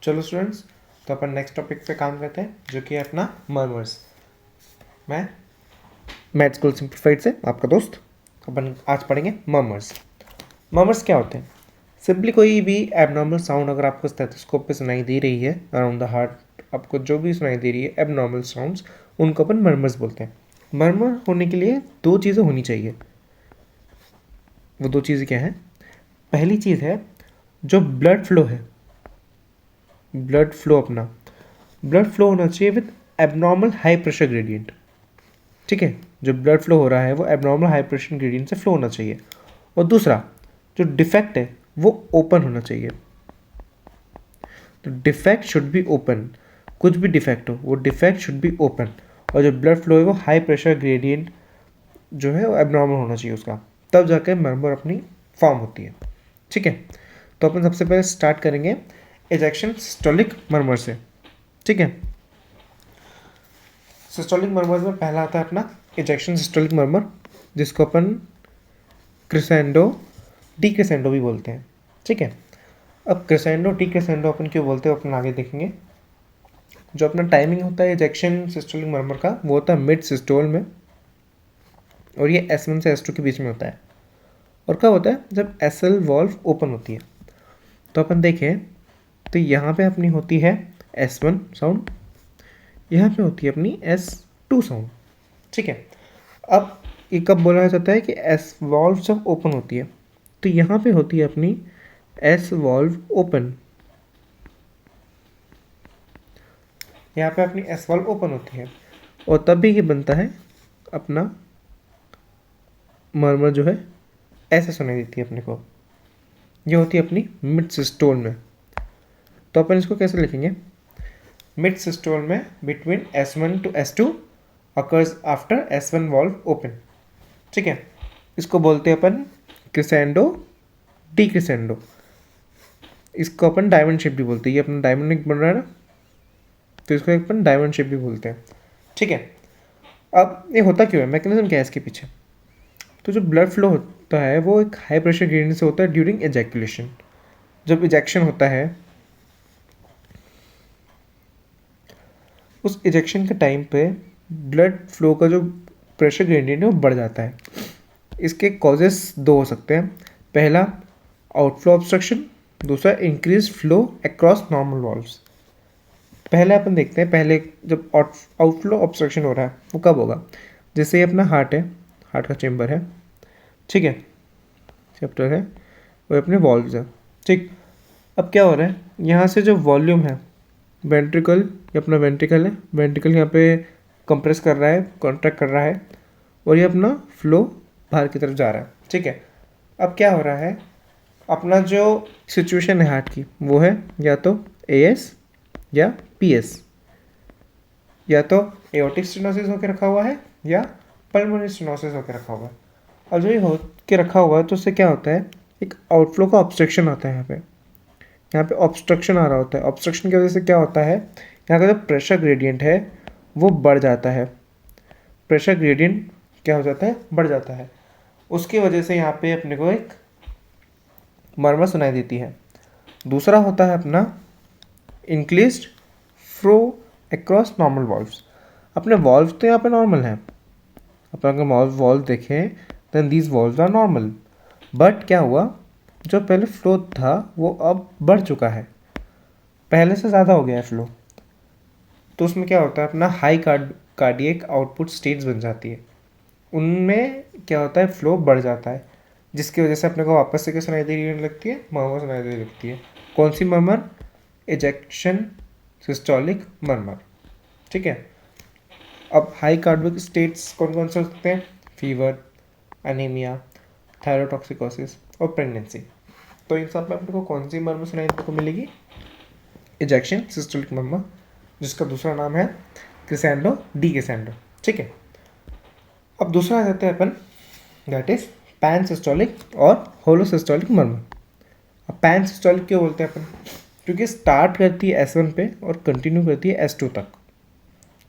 चलो स्टूडेंट्स, तो अपन next topic पे काम करते हैं जो कि है अपना मर्मर्स। मैं मैथ स्कूल सिंप्लीफाइड से आपका दोस्त। अपन आज पढ़ेंगे मर्मर्स। मर्मर्स क्या होते हैं? सिंपली कोई भी एबनॉर्मल साउंड अगर आपको स्टेथोस्कोप पे सुनाई दे रही है अराउंड द हार्ट, आपको जो भी सुनाई दे रही है एबनॉर्मल साउंड्स, उनको अपन मर्मर्स बोलते हैं। मर्मर होने के लिए दो चीज़ें होनी चाहिए। वो दो चीज़ें क्या हैं? पहली चीज़ है जो ब्लड फ्लो है, ब्लड फ्लो अपना ब्लड फ्लो होना चाहिए with abnormal high pressure gradient. ठीक है, जो ब्लड फ्लो हो रहा है वो एबनॉर्मल हाई प्रेशर ग्रेडियंट से फ्लो होना चाहिए। और दूसरा जो डिफेक्ट है वो ओपन होना चाहिए। तो डिफेक्ट शुड बी ओपन, कुछ भी डिफेक्ट हो वो डिफेक्ट शुड बी ओपन। और जो ब्लड फ्लो है वो हाई प्रेशर ग्रेडियंट जो है वो एबनॉर्मल होना चाहिए उसका, तब जाकर मर्मर अपनी फॉर्म होती है। ठीक है, तो अपन सबसे पहले स्टार्ट करेंगे इजेक्शन सिस्टोलिक मर्मर से। ठीक है, सिस्टोलिक मर्मर्स में पहला आता है अपना इजेक्शन सिस्टोलिक मर्मर, जिसको अपन क्रिसेंडो डिक्रिसेंडो भी बोलते हैं। ठीक है, अब क्रिसेंडो डिक्रिसेंडो अपन क्यों बोलते हैं अपन आगे देखेंगे। जो अपना टाइमिंग होता है इजेक्शन सिस्टोलिक मर्मर का वो होता है मिड सिस्टोल में, और ये S1 से S2 के बीच में होता है। और कब होता है? जब SL वॉल्व ओपन होती है। तो अपन देखें तो यहाँ पे अपनी होती है S1 साउंड, यहाँ पे होती है अपनी S2 साउंड। ठीक है, अब ये कब बोला जाता है कि एस वॉल्व जब ओपन होती है, तो यहाँ पे होती है अपनी एस वॉल्व ओपन, यहाँ पे अपनी एस वॉल्व ओपन होती है, और तब भी ये बनता है अपना मर्मर जो है ऐसे सुनाई देती है अपने को। ये होती है अपनी मिड सिस्टोल में। तो अपन इसको कैसे लिखेंगे? मिड सिस्टोल में between S1 to S2 occurs after S1 valve open. ठीक है, इसको बोलते हैं अपन क्रिसेंडो डिक्रिसेंडो। इसको अपन डायमंड शेप भी बोलते हैं। ये अपना डायमंड बन रहा है ना, तो इसको अपन डायमंड शेप भी बोलते हैं। ठीक है, अब ये होता क्यों है, मैकेनिज्म क्या है इसके पीछे? तो जो ब्लड फ्लो होता है वो एक हाई प्रेशर ग्रेडियंट से होता है ड्यूरिंग एजैकुलेशन। जब इजेक्शन होता है उस इजेक्शन के टाइम पे ब्लड फ्लो का जो प्रेशर ग्रेडियंट है वो बढ़ जाता है। इसके कॉजेस दो हो सकते हैं। पहला आउटफ्लो ऑब्स्ट्रक्शन, दूसरा increase flow across normal valves. पहले अपन देखते हैं, पहले जब आउटफ्लो ऑब्स्ट्रक्शन हो रहा है वो कब होगा? जैसे ये अपना हार्ट है, हार्ट का चेम्बर है, ठीक है, चैप्टर है, और अपने वॉल्व्स है। ठीक, अब क्या हो रहा है, यहाँ से जो वॉल्यूम है वेंट्रिकल, ये अपना वेंट्रिकल है, वेंट्रिकल यहाँ पे कंप्रेस कर रहा है, कॉन्ट्रैक्ट कर रहा है, और ये अपना फ्लो बाहर की तरफ जा रहा है। ठीक है, अब क्या हो रहा है, अपना जो सिचुएशन है हार्ट की वो है या तो AS या PS, या तो एओर्टिक स्टेनोसिस होकर रखा हुआ है या पल्मोनरी स्टेनोसिस होकर रखा हुआ है। और जो ये हो के रखा हुआ है तो उससे क्या होता है, एक आउटफ्लो का ऑब्स्ट्रक्शन आता है। यहाँ पे ऑब्स्ट्रक्शन आ रहा होता है। ऑब्स्ट्रक्शन की वजह से क्या होता है, यहाँ का जो प्रेशर ग्रेडियंट है वो बढ़ जाता है। प्रेशर ग्रेडियंट क्या हो जाता है, बढ़ जाता है। उसकी वजह से यहाँ पे अपने को एक मर्मर सुनाई देती है। दूसरा होता है अपना increased flow across normal valves. अपने वॉल्व तो यहाँ पे नॉर्मल है, अपन अगर वॉल्व देखें then these valves are normal, but क्या हुआ, जो पहले फ्लो था वो अब बढ़ चुका है, पहले से ज़्यादा हो गया है फ्लो। तो उसमें क्या होता है, अपना हाई कार्डियक आउटपुट स्टेट्स बन जाती है। उनमें क्या होता है, फ्लो बढ़ जाता है, जिसकी वजह से अपने को वापस से क्या सुनाई देने लगती है, मर्मर सुनाई देने लगती है। कौन सी मर्मर? Ejection systolic murmur. ठीक है, अब हाई कार्डियक स्टेट्स कौन कौन से हो सकते हैं? फीवर, एनीमिया, थायरोटॉक्सिकोसिस और प्रेगनेंसी। तो इन सब में अपने को कौन सी मर्मर सुनाई देने को मिलेगी? इजेक्शन सिस्टोलिक मर्मर, जिसका दूसरा नाम है क्रिसेंडो डिक्रिसेंडो। ठीक है, अब दूसरा आ जाते हैं अपन, दैट इज पैन सिस्टोलिक और होलो सिस्टोलिक मर्मर। अब पैन सिस्टोलिक क्यों बोलते हैं अपन? क्योंकि स्टार्ट करती है S1 पे और कंटिन्यू करती है S2 तक।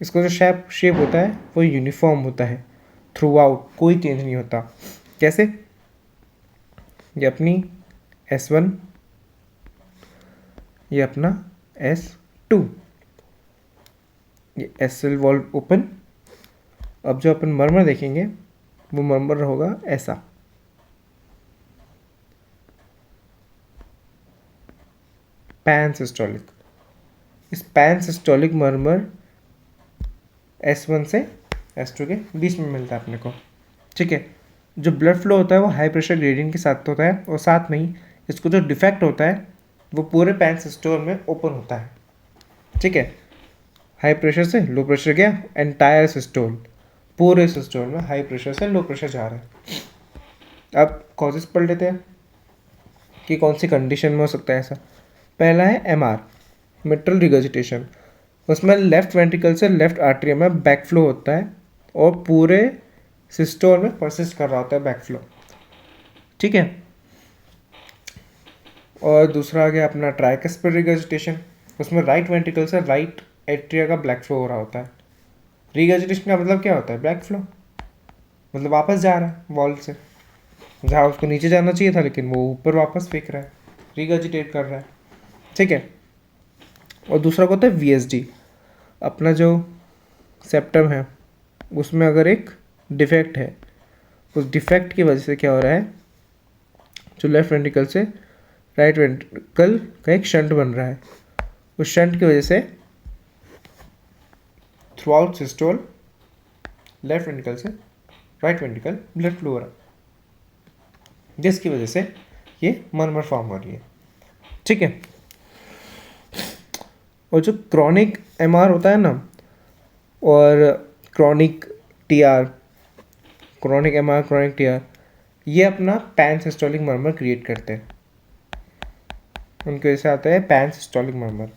इसका जो शेप होता है वो यूनिफॉर्म होता है थ्रू आउट, कोई चेंज नहीं होता। कैसे? ये अपनी S1, ये अपना S2, ये एसएल वॉल्व ओपन। अब जो अपन मर्मर देखेंगे वो मर्मर होगा ऐसा, पैन सिस्टोलिक। इस पैन सिस्टोलिक मर्मर S1 से S2 के बीच में मिलता है अपने को, ठीक है। जो ब्लड फ्लो होता है वो हाई प्रेशर ग्रेडियंट के साथ होता है, और साथ में ही इसको जो डिफेक्ट होता है वो पूरे पैन सिस्टोल में ओपन होता है, ठीक है। हाई प्रेशर से लो प्रेशर गया, एंटायर सिस्टोल, पूरे सिस्टोल में हाई प्रेशर से लो प्रेशर जा रहा है। अब कॉजेस पढ़ लेते हैं कि कौन सी कंडीशन में हो सकता है ऐसा। पहला है MR, मिट्रल रिगर्जिटेशन। उसमें लेफ्ट वेंट्रिकल से लेफ्ट आर्टरियम में बैक फ्लो होता है और पूरे सिस्टोल में परसिस्ट कर रहा होता है बैक फ्लो, ठीक है। और दूसरा आ गया अपना ट्राइकस्पिड रिगर्जिटेशन। उसमें राइट वेंट्रिकल से राइट एट्रिया का ब्लैक फ्लो हो रहा होता है। रिगर्जिटेशन का मतलब क्या होता है? ब्लैक फ्लो, मतलब वापस जा रहा है वॉल से, जहाँ उसको नीचे जाना चाहिए था लेकिन वो ऊपर वापस फेंक रहा है, रिगर्जिटेट कर रहा है, ठीक है। और दूसरा को होता है VSD। अपना जो सेप्टम है उसमें अगर एक डिफेक्ट है, उस डिफेक्ट की वजह से क्या हो रहा है, जो लेफ्ट वेंट्रिकल से राइट वेंट्रिकल का एक शंट बन रहा है, उस शंट की वजह से through out systole left ventricle से राइट वेंट्रिकल ब्लड फ्लो हो रहा है, जिसकी वजह से ये मर्मर फॉर्म हो रही है, ठीक है। और जो क्रॉनिक MR होता है ना, और chronic TR, chronic MR chronic TR, ये अपना पैन सिस्टोलिक मर्मर क्रिएट करते हैं। उनकी वजह से आता है पैन सिस्टोलिक मर्मर।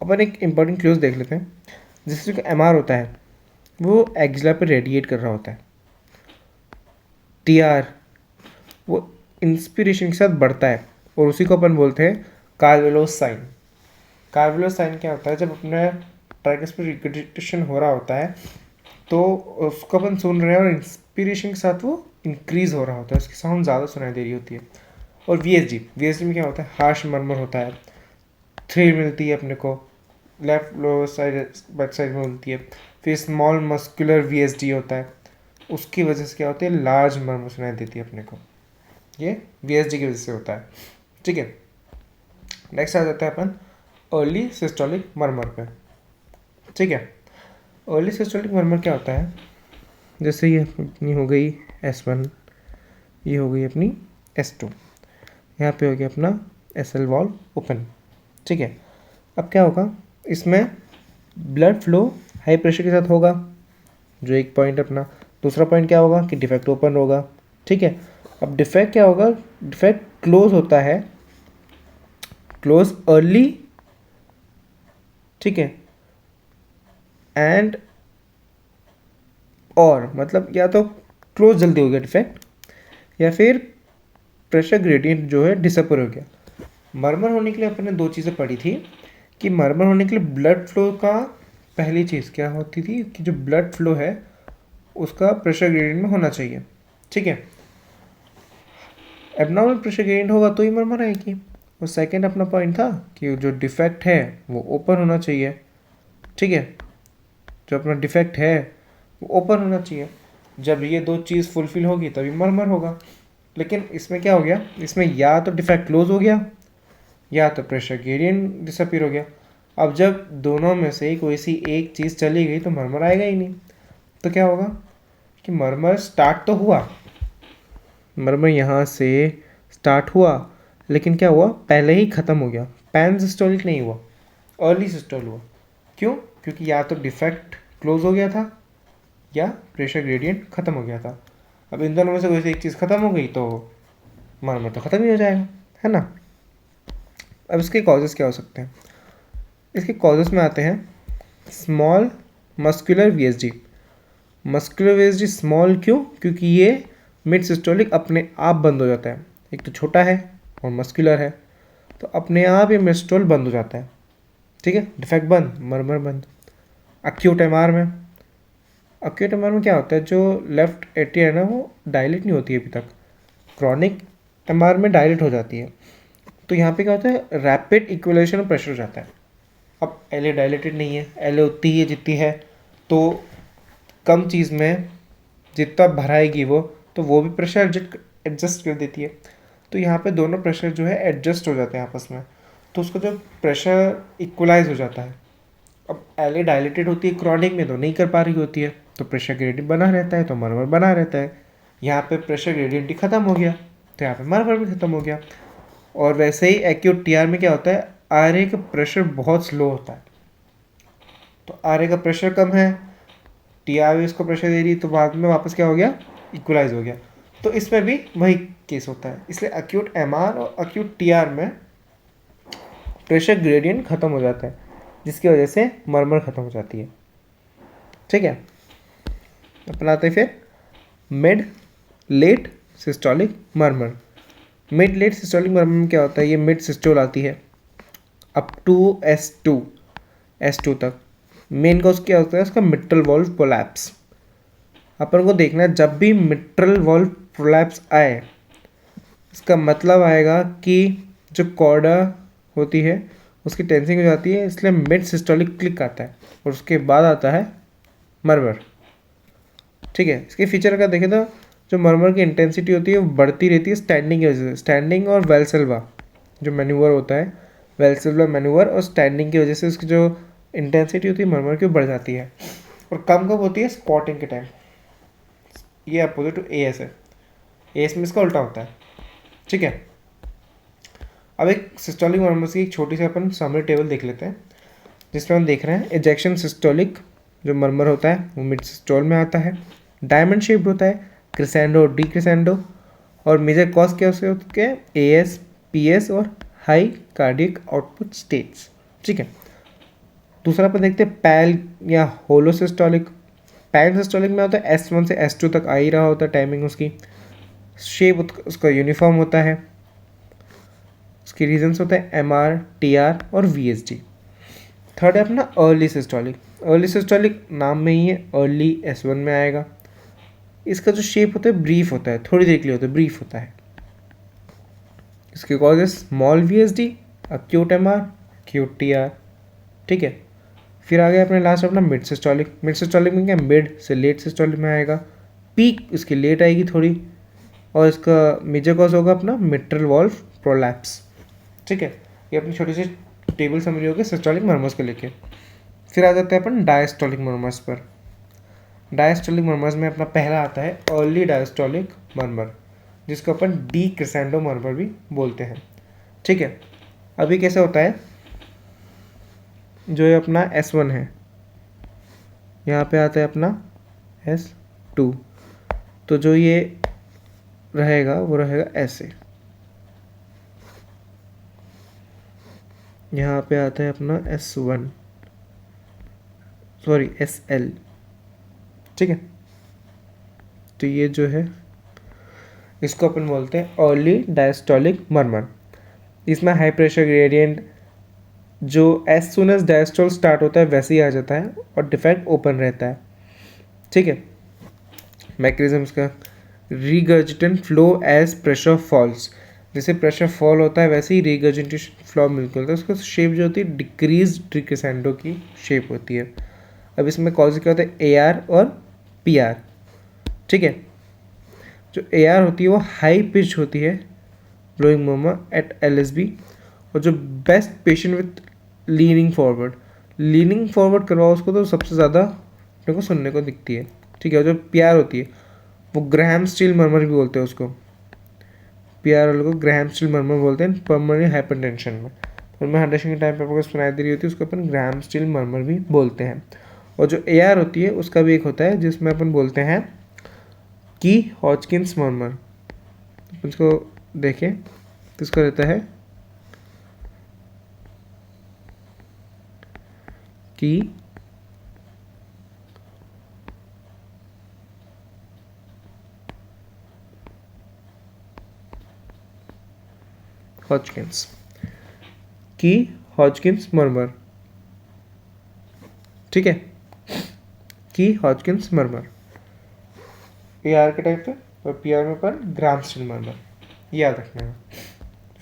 अपन एक इम्पॉर्टेंट क्लूज देख लेते हैं। जिससे जो MR होता है वो एक्सिला पे रेडिएट कर रहा होता है। TR वो इंस्पिरेशन के साथ बढ़ता है, और उसी को अपन बोलते हैं कार्वेलोस साइन। कार्वेलोस साइन क्या होता है? जब अपने ट्राइकस्पिड रिगर्जिटेशन हो रहा होता है तो उसको अपन सुन रहे हैं, और इंस्पिरेशन के साथ वो इंक्रीज हो रहा होता है, उसकी साउंड ज़्यादा सुनाई दे रही होती है। और VSD में क्या होता है? हार्श मर्मर होता है, थ्रिल मिलती है अपने को, left lower side back side में मिलती है। फिर स्मॉल मस्कुलर VSD होता है, उसकी वजह से क्या होती है? लार्ज मर्मर सुनाई देती है अपने को, ये VSD की वजह से होता है, ठीक है। नेक्स्ट आ जाता है अपन अर्ली सिस्टोलिक मर्मर पे, ठीक है। अर्ली सिस्टोलिक मर्मर क्या होता है? जैसे ये अपनी हो गई S1, ये हो गई अपनी S2, यहाँ पे हो गया अपना SL वॉल्व ओपन, ठीक है। अब क्या होगा इसमें? ब्लड फ्लो हाई प्रेशर के साथ होगा, जो एक पॉइंट अपना। दूसरा पॉइंट क्या होगा कि डिफेक्ट ओपन होगा, ठीक है। अब डिफेक्ट क्या होगा? डिफेक्ट क्लोज होता है, क्लोज अर्ली, ठीक है। एंड और मतलब या तो क्लोज जल्दी हो गया डिफेक्ट, या फिर प्रेशर ग्रेडियंट जो है डिसअपियर हो गया। मर्मर होने के लिए अपन ने दो चीज़ें पढ़ी थी कि मर्मर होने के लिए ब्लड फ्लो का पहली चीज़ क्या होती थी कि जो ब्लड फ्लो है उसका प्रेशर ग्रेडियंट में होना चाहिए, ठीक है। एबनॉर्मल प्रेशर ग्रेडियंट होगा तो ही मर्मर आएगी। और सेकंड अपना पॉइंट था कि जो डिफेक्ट है वो ओपन होना चाहिए, ठीक है। जो अपना डिफेक्ट है वो ओपन होना चाहिए। जब ये दो चीज़ फुलफिल होगी तभी मर्मर होगा। लेकिन इसमें क्या हो गया? इसमें या तो डिफेक्ट क्लोज हो गया या तो प्रेशर ग्रेडियंट डिसअपीयर हो गया। अब जब दोनों में से कोई सी एक चीज़ चली गई तो मर्मर आएगा ही नहीं। तो क्या होगा कि मर्मर स्टार्ट तो हुआ, मर्मर यहाँ से स्टार्ट हुआ, लेकिन क्या हुआ? पहले ही ख़त्म हो गया। पैन सिस्टोलिक नहीं हुआ, अर्ली सिस्टोल हुआ। क्यों? क्योंकि या तो डिफेक्ट क्लोज हो गया था या प्रेशर ग्रेडियंट ख़त्म हो गया था। अब इन दोनों में से कोई सी एक चीज़ ख़त्म हो गई तो मर्मर तो ख़त्म ही हो जाएगा, है ना। अब इसके कॉजेज़ क्या हो सकते हैं? इसके कॉजेज़ में आते हैं small muscular VSD। Muscular VSD small क्यों? क्योंकि ये मिड सिस्टोलिक अपने आप बंद हो जाता है। एक तो छोटा है और मस्कुलर है, तो अपने आप ये मिड सिस्टोल बंद हो जाता है, ठीक है। डिफेक्ट बंद, मर्मर बंद। एक्यूट MR में, एक्यूट MR में क्या होता है? जो लेफ्ट एट्रिया है ना वो डायलेट नहीं होती है अभी तक। क्रॉनिक MR में डायलेट हो जाती है। तो यहाँ पे क्या होता है, रैपिड इक्वलाइजेशन ऑफ प्रेशर हो जाता है। अब एल डायलेटेड नहीं है, एल उतनी ही है जितनी है, तो कम चीज़ में जितना भराएगी वो, तो वो भी प्रेशर एडजस्ट कर देती है। तो यहाँ पे दोनों प्रेशर जो है एडजस्ट हो जाते हैं आपस में, तो उसका जो प्रेशर इक्वलाइज हो जाता है। अब एल डायलेटेड होती है क्रॉनिक में, तो नहीं कर पा रही होती है, तो प्रेशर ग्रेडियंट बना रहता है, तो मरमर बना रहता है। यहाँ पे प्रेशर ग्रेडियंट ही ख़त्म हो गया, तो यहाँ पे मरमर भी ख़त्म हो गया। और वैसे ही एक्यूट टीआर में क्या होता है, आरए का प्रेशर बहुत स्लो होता है, तो आरए का प्रेशर कम है, टीआर भी इसको प्रेशर दे रही, तो बाद में वापस क्या हो गया, इक्वलाइज हो गया। तो इसमें भी वही केस होता है, इसलिए एक्यूट एमआर और एक्यूट टीआर में प्रेशर ग्रेडियंट खत्म हो जाता है, जिसकी वजह से मरमर खत्म हो जाती है। ठीक है, अपनाते हैं फिर mid late systolic murmur. Mid late systolic murmur में क्या होता है, ये मिड सिस्टोल आती है अप टू S2 तक। मेन कॉज क्या होता है इसका, मिट्रल वॉल्व कोलैप्स। अपन को देखना है जब भी मिट्रल वॉल्व कोलैप्स आए, इसका मतलब आएगा कि जो कॉर्डा होती है उसकी टेंसिंग हो जाती है, इसलिए मिड सिस्टोलिक क्लिक आता है, और उसके बाद आता है मरमर। ठीक है, इसके फीचर का देखें तो जो मरमर की इंटेंसिटी होती है वो बढ़ती रहती है स्टैंडिंग की वजह से। स्टैंडिंग और वेल्सेल्वा जो मैन्यूवर होता है, वेल्सेल्वा मैन्यूवर और स्टैंडिंग की वजह से उसकी जो इंटेंसिटी होती है मरमर की बढ़ जाती है, और कम कब होती है, स्क्वाटिंग के टाइम। ये अपोजिट टू एएस है, एएस में इसका उल्टा होता है। ठीक है, अब एक सिस्टोलिक मरमर की एक छोटी सी अपन समरी टेबल देख लेते हैं, जिसमें हम देख रहे हैं इजेक्शन सिस्टोलिक जो मरमर होता है वो मिड सिस्टोल में आता है, डायमंड शेप्ड होता है, क्रिसेंडो और डिक्रिसेंडो, और मेजर कॉज क्या उसके एएस, पीएस और हाई कार्डियक आउटपुट स्टेट्स। ठीक है, दूसरा अपन देखते हैं पैल या होलो सिस्टोलिक। पैल सिस्टोलिक में होता है S1 से S2 तक आ ही रहा होता है टाइमिंग उसकी, शेप उसका यूनिफॉर्म होता है, उसकी रीजन्स होते हैं MR, TR और VSD। थर्ड है अपना अर्ली सिस्टोलिक। अर्ली सिस्टोलिक नाम में ही है, अर्ली S1 में आएगा। इसका जो शेप होता है ब्रीफ होता है, थोड़ी देर के लिए होता है, ब्रीफ होता है। इसके कॉज है small VSD, acute MR, acute TR। ठीक है, फिर आ गया अपने लास्ट अपना मिड सिस्टोलिक। मिड सिस्टोलिक में क्या, मिड से लेट सिस्टोलिक में आएगा, पीक इसकी लेट आएगी थोड़ी, और इसका मेजर कॉज होगा अपना मिट्रल वॉल्व प्रोलैप्स। ठीक है, ये अपनी छोटी सी टेबल समझ होगी सिस्टोलिक मरमर्स को लेके। फिर आ जाते हैं अपन डायस्टोलिक मरमर्स पर। डायस्टोलिक मरमर्स में अपना पहला आता है अर्ली डायस्टोलिक मरमर, जिसको अपन डी क्रिसेंडो मरमर भी बोलते हैं। ठीक है, अभी कैसे होता है, जो ये अपना S1 है, यहाँ पे आता है अपना S2, तो जो ये रहेगा वो रहेगा ऐसे, यहाँ पे आता है अपना S1, सॉरी SL। ठीक है, तो ये जो है इसको अपन बोलते हैं अर्ली डायस्टोलिक मरमर। इसमें हाई प्रेशर ग्रेडियंट जो as soon as diastole start होता है वैसे ही आ जाता है, और डिफेक्ट ओपन रहता है। ठीक है, मैकेनिज्म इसका रीगर्जिटेंट फ्लो एज प्रेशर फॉल्स। जैसे प्रेशर फॉल होता है वैसे ही रीगर्जिटेशन फ्लो मिलता है, उसका शेप जो होती है डिक्रीज डिक्रिसेंडो की शेप होती है। अब इसमें कॉज क्या होता है, AR और PR। ठीक है, जो AR होती है वो हाई पिच होती है ब्लोइंग मर्मर एट LSB, और जो best patient with leaning forward करवाओ उसको तो सबसे ज़्यादा अपने को सुनने को दिखती है। ठीक है, जो PR होती है वो ग्राहम स्टील मर्मर भी बोलते हैं उसको, PR वाले को ग्राहम स्टील मर्मर बोलते हैं परमानेंट हाइपरटेंशन में। उनमें हाइड्रेशन के टाइम पर आपको सुनाई दे रही होती है उसको अपन ग्राहम स्टील मर्मर भी बोलते हैं। और जो AR होती है उसका भी एक होता है जिसमें अपन बोलते हैं की हॉजकिंस मर्मर। उसको देखें तो इसका रहता है की हॉजकिंस मर्मर। ठीक है, की हॉजकिंस मर्मर AR के टाइप पे, और PR में पर ग्राहम स्टील मर्मर, याद रखना है।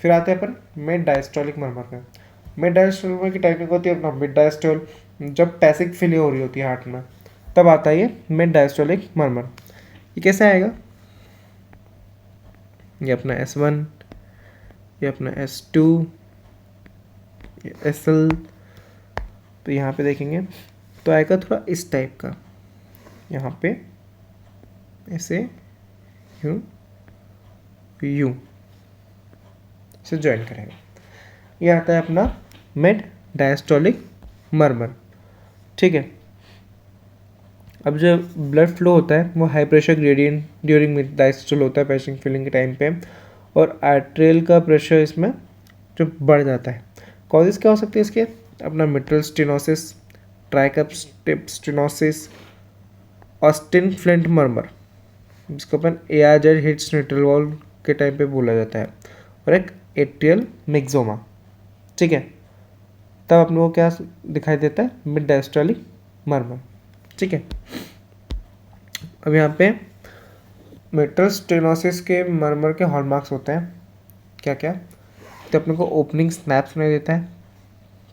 फिर आते हैं अपन मिड डायस्टोलिक मर्मर में। मिड डायस्टोलिक मर्मर की टाइमिंग होती है अपना मिड डायस्टोल, जब पैसिक फेलियर हो रही होती है हार्ट में, तब आता है ये मिड डायस्टोलिक मर्मर। ये कैसे आएगा? ये अपना S1, ये अपना S2, ये SL। तो यहाँ पे देखेंगे तो आएगा थोड़ा इस टाइप का, यहाँ पे ऐसे यूँ यूँ से ज्वाइन करेगा। ये आता है अपना मिड डायस्टोलिक मर्मर। ठीक है, अब जो ब्लड फ्लो होता है वो high pressure gradient during mid diastole होता है पैसिंग फीलिंग के टाइम पे, और आर्टेरियल का प्रेशर इसमें जो बढ़ जाता है। कॉजेज क्या हो सकते हैं इसके? अपना mitral stenosis, tricuspid stenosis, Austin Flint murmur, जिसको अपन एआरजेड हिट्स न्यूट्रल वॉल्व के टाइम पे बोला जाता है, और एक एट्रियल मिक्सोमा। ठीक है, तब अपने को क्या दिखाई देता है? Mid diastolic murmur. ठीक है, अब यहाँ पे मिट्रल स्टेनोसिस के मर्मर के हॉलमार्क्स होते हैं क्या क्या? तो अपने को ओपनिंग स्नैप सुनाई देता है।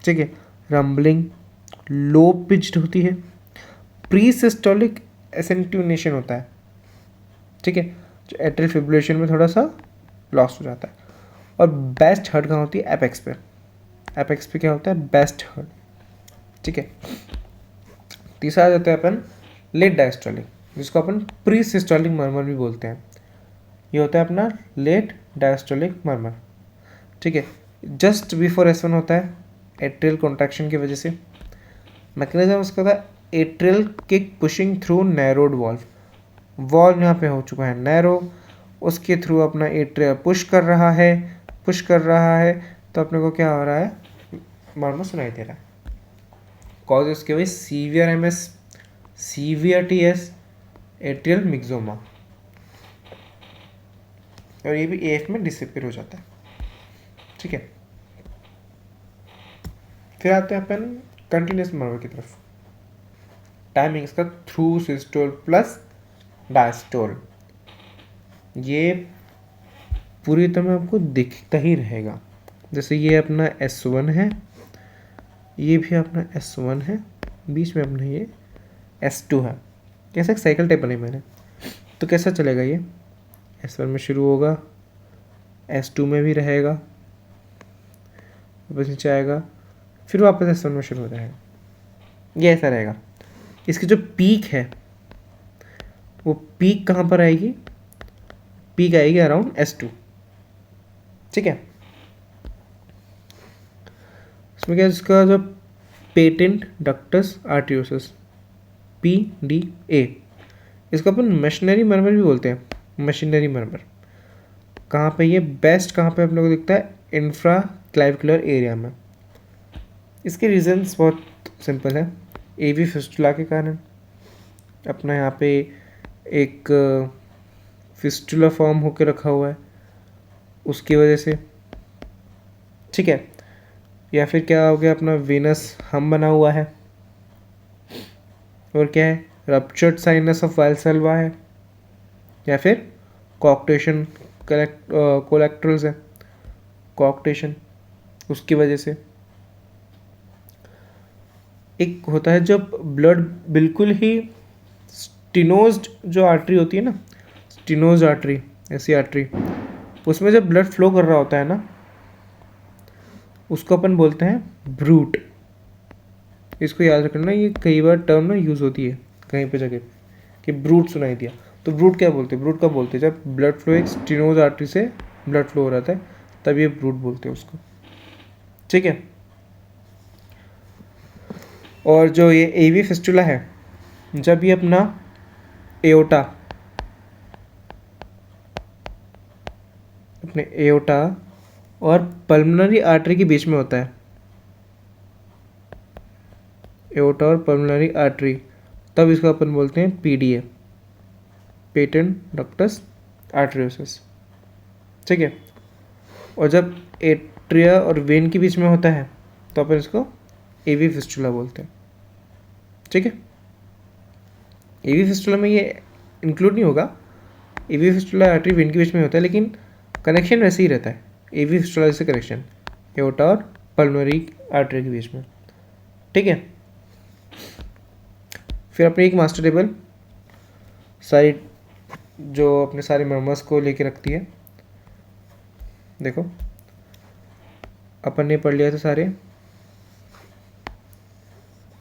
ठीक है, रंबलिंग लो पिच्ड होती है, प्री सिस्टोलिक एसेंट्यूनेशन होता है। ठीक है, जो एट्रियल फिब्रिलेशन में थोड़ा सा लॉस हो जाता है। और बेस्ट हर्ट कहाँ होती है? एपेक्स पे। एपेक्स पे क्या होता है? Best heart. ठीक है, तीसरा आ जाता है अपन लेट डायस्टोलिक, जिसको अपन प्री सिस्टोलिक मर्मर भी बोलते हैं। ये होता है अपना लेट डायस्टोलिक मर्मर। ठीक है, जस्ट बिफोर S1 होता है एट्रियल कॉन्ट्रैक्शन की वजह से। मैकेनिज्म उसका था atrial kick pushing through narrowed valve. Valve यहाँ पे हो चुका है नैरो, उसके थ्रू अपना एट्रियल पुश कर रहा है, तो अपने को क्या हो रहा है? मर्मर सुनाई दे रहा है। कॉज उसके वही severe MS, severe TS, atrial myxoma, और ये भी AF में डिसअपीयर हो जाता है। ठीक है, फिर आते हैं अपन कंटिन्यूस मर्मर की तरफ। टाइमिंग इसका थ्रू सिस्टोल प्लस डायस्टोल, ये पूरी तरह आपको दिखता ही रहेगा। जैसे ये अपना S1 है, ये भी अपना S1 है, बीच में अपना ये S2 है। कैसे एक साइकिल टाइप बनाई मैंने, तो कैसा चलेगा? ये S1 में शुरू होगा, S2 में भी रहेगा, वापस नीचे आएगा, फिर वापस S1 में शुरू हो जाएगा। ये ऐसा रहेगा। इसकी जो पीक है वो पीक कहाँ पर आएगी? पीक आएगी अराउंड S2। ठीक है, इसमें क्या, इसका जो पेटेंट डक्टस आर्टियोसिस PDA, इसको अपन मशीनरी मर्मर भी बोलते हैं। मशीनरी मर्मर कहाँ पे? ये बेस्ट कहाँ पे आप लोगों को दिखता है? इंफ्रा क्लाविकुलर एरिया में। इसके रीजंस बहुत सिंपल है। AV फिस्टुला के कारण, अपना यहाँ पे एक फिस्टुला फॉर्म होकर रखा हुआ है, उसकी वजह से। ठीक है, या फिर क्या हो गया? अपना वेनस हम बना हुआ है, और क्या है? रप्चर्ड साइनस ऑफ वाल्सल्वा है, या फिर कॉक्टेशन कोलेक्ट्रल्स है, कॉक्टेशन, उसकी वजह से। एक होता है जब ब्लड बिल्कुल ही स्टिनोज्ड जो आर्टरी होती है ना, स्टिनोज आर्टरी, ऐसी आर्टरी, उसमें जब ब्लड फ्लो कर रहा होता है ना, उसको अपन बोलते हैं ब्रूट। इसको याद रखना, ये कई बार टर्म ना यूज़ होती है कहीं पे जगह कि ब्रूट सुनाई दिया। तो ब्रूट क्या बोलते हैं? ब्रूट कब बोलते हैं? जब ब्लड फ्लो एक स्टिनोज आर्टरी से ब्लड फ्लो हो रहा था, तब ये ब्रूट बोलते हैं उसको। ठीक है, और जो ये AV फिस्टुला है, जब ये अपना एओटा, अपने एओटा और पल्मोनरी आर्टरी के बीच में होता है, एओटा और पल्मोनरी आर्टरी, तब इसको अपन बोलते हैं PDA, पेटेंट डक्टस आर्टरियोसिस। ठीक है, और जब एट्रिया और वेन के बीच में होता है, तो अपन इसको AV फिस्टुला बोलते हैं। ठीक है, AV फिस्टुला में ये इंक्लूड नहीं होगा, AV फिस्टुला आर्टरी वेन के बीच में होता है, लेकिन कनेक्शन वैसे ही रहता है। एवी फिस्टुला से कनेक्शन एओर्टा और पल्मोनरी आर्टरी के बीच में, ठीक है। फिर अपनी एक मास्टर टेबल सारी जो अपने सारे मर्मर्स को लेके रखती है। देखो अपन ने पढ़ लिया था सारे,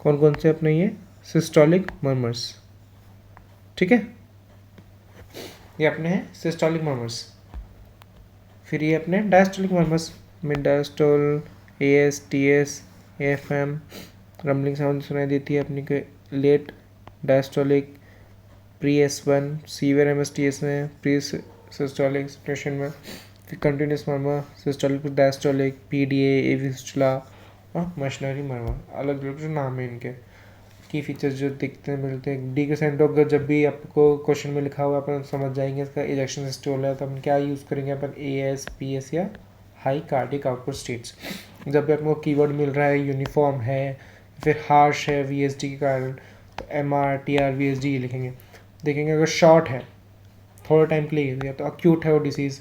कौन कौन से अपने ये सिस्टोलिक मर्मर्स, ठीक है, ये अपने हैं सिस्टोलिक मर्मर्स। फिर ये अपने diastolic murmurs, mid diastole, AS, TS, AFM, rumbling sound सुनाई देती है अपनी के late diastolic, pre S1, severe MSTS में, प्री सिस्टोलिक सिचुएशन में, फिर continuous murmur, systolic diastolic, PDA, AV fistula और मशीनरी मर्मर, अलग अलग जो नाम है इनके, की फीचर्स जो दिखते मिलते हैं। डी क्रेसेंटो का जब भी आपको क्वेश्चन में लिखा हुआ अपन समझ जाएंगे इसका इजेक्शन सिस्टोल है, तो अपन क्या यूज़ करेंगे, अपन एएस, पीएस या हाई कार्डिक आउटपुट स्टेट्स। जब भी आपको कीवर्ड मिल रहा है यूनिफॉर्म है, फिर हार्श है वीएसडी के कारण, तो एमआर, टीआर, वीएसडी लिखेंगे। देखेंगे अगर शॉर्ट है थोड़ा टाइम के लिए, या तो अक्यूट है वो डिसीज़,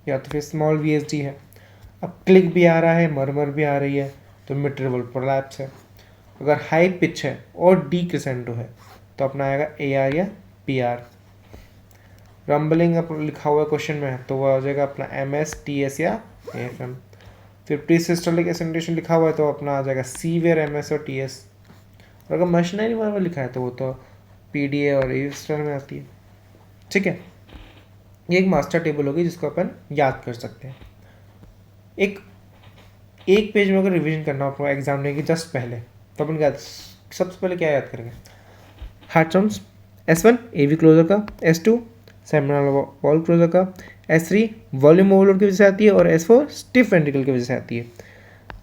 या तो फिर स्मॉल वीएसडी है। अब क्लिक भी आ रहा है, मरमर भी आ रही है, तो मिट्रेबल प्रोलैप्स है। अगर हाई पिच है और डी क्रेसेंटो है तो अपना आएगा एआर या पीआर। रंबलिंग लिखा हुआ क्वेश्चन में है तो वो आ जाएगा अपना एमएस, टीएस या एएफएम। फिर प्री सिस्टोलिक एसेंटेशन लिखा हुआ है तो अपना आ जाएगा सीवियर, एमएस और टीएस। और अगर मशीनरी मर्मर लिखा है तो वो तो पीडीए और एविस्टर में आती है, ठीक है। ये एक मास्टर टेबल होगी जिसको अपन याद कर सकते हैं। एक पेज में अगर रिवीजन करना हो आपको एग्जाम देने के जस्ट पहले, तो अपन क्या सबसे पहले क्या याद करेंगे, हार्ट साउंड्स, S1 एवी क्लोजर का, S2 सेमिनल वॉल क्लोजर का, S3 वॉल्यूम ओवरलोड की वजह से आती है और S4 स्टिफ वेंट्रिकल की वजह से आती है।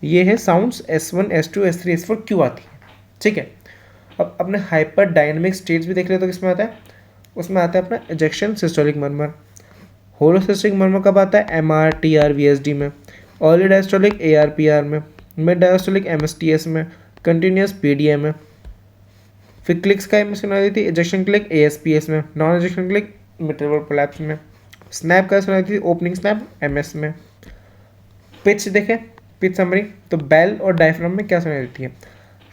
ये है sounds S1, S2, S3, S4 क्यों आती है, ठीक है। अब अपने हाइपर डायनेमिक स्टेट्स भी देख ले तो किसमें आता है, उसमें आता है अपना इजेक्शन सिस्टोलिक मर्मर। होलोसिस्टिक मर्मर कब आता है, एमआर, टीआर, वीएसडी में, अर्ली डायस्टोलिक एआर, पीआर में, मिड डायस्टोलिक एमएसटीएस में, कंटिन्यूस पीडीए में। फिर क्लिक्स का एम सुनाई देती है इजेक्शन क्लिक एएसपीएस में, नॉन इजेक्शन क्लिक मिट्रेबल प्रोलैप्स में। स्नैप का सुनाई देती है ओपनिंग स्नैप एमएस में। पिच देखें, पिच समरी, तो बेल और डायफ्राम में क्या सुनाई देती है,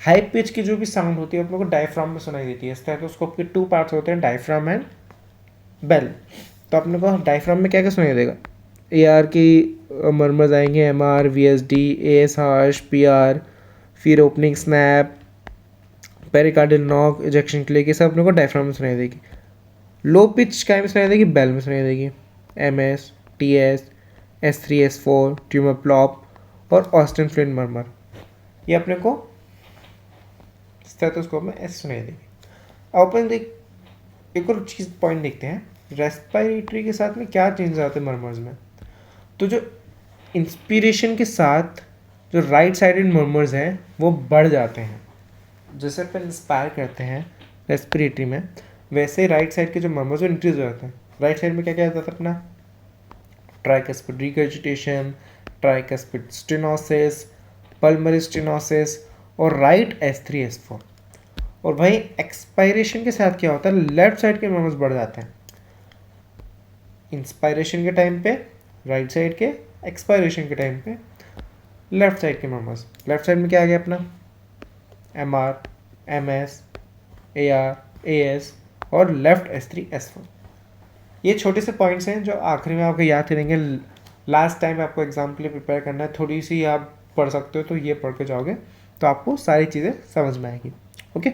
हाई पिच की जो भी साउंड होती है आप लोग को डायफ्राम में सुनाई देती है। स्टेथोस्कोप के 2 पार्ट्स होते हैं, डायफ्राम एंड बेल। तो अपने को डायफ्राम में क्या क्या सुनाई देगा, एआर की मर्मर्स आएंगे, MR, VSD, AS harsh, PR, फिर opening snap, pericardial knock, ejection click, ये सब अपने को डायफ्राम में सुनाई देगी। लो पिच क्या में सुनाई देगी, बेल में सुनाई देगी, MS, TS, S3, S4, tumour plop और ऑस्टिन फ्लिंट मर्मर, ये अपने को स्टेथोस्कोप में एस सुनाई देगी। अब अपन एक और चीज़ पॉइंट देखते हैं, रेस्पिरेटरी के साथ में क्या चेंज आते हैं मर्मर्स में। तो जो इंस्पिरेशन के साथ जो राइट साइडेड मर्मर्स हैं वो बढ़ जाते हैं, जैसे अपन इंस्पायर करते हैं रेस्पिरेटरी में, वैसे राइट साइड के जो मर्मर्स वो इंक्रीज हो जाते हैं। राइट साइड में क्या क्या आता था अपना, tricuspid regurgitation, tricuspid stenosis, pulmonary stenosis और राइट S3, S4। और वहीं एक्सपायरेशन के साथ क्या होता है, लेफ्ट साइड के मर्मर्स बढ़ जाते हैं इंस्पायरेशन के टाइम पे राइट साइड के, एक्सपायरेशन के टाइम पे लेफ्ट साइड के मर्मर्स। लेफ्ट साइड में क्या आ गया अपना, MR, MS, AR, AS और लेफ्ट S3, S4। ये छोटे से पॉइंट्स हैं जो आखिरी में आपको याद करेंगे। लास्ट टाइम आपको एग्जाम के लिए प्रिपेयर करना है, थोड़ी सी आप पढ़ सकते हो, तो ये पढ़ के जाओगे तो आपको सारी चीज़ें समझ में आएगी। ओके।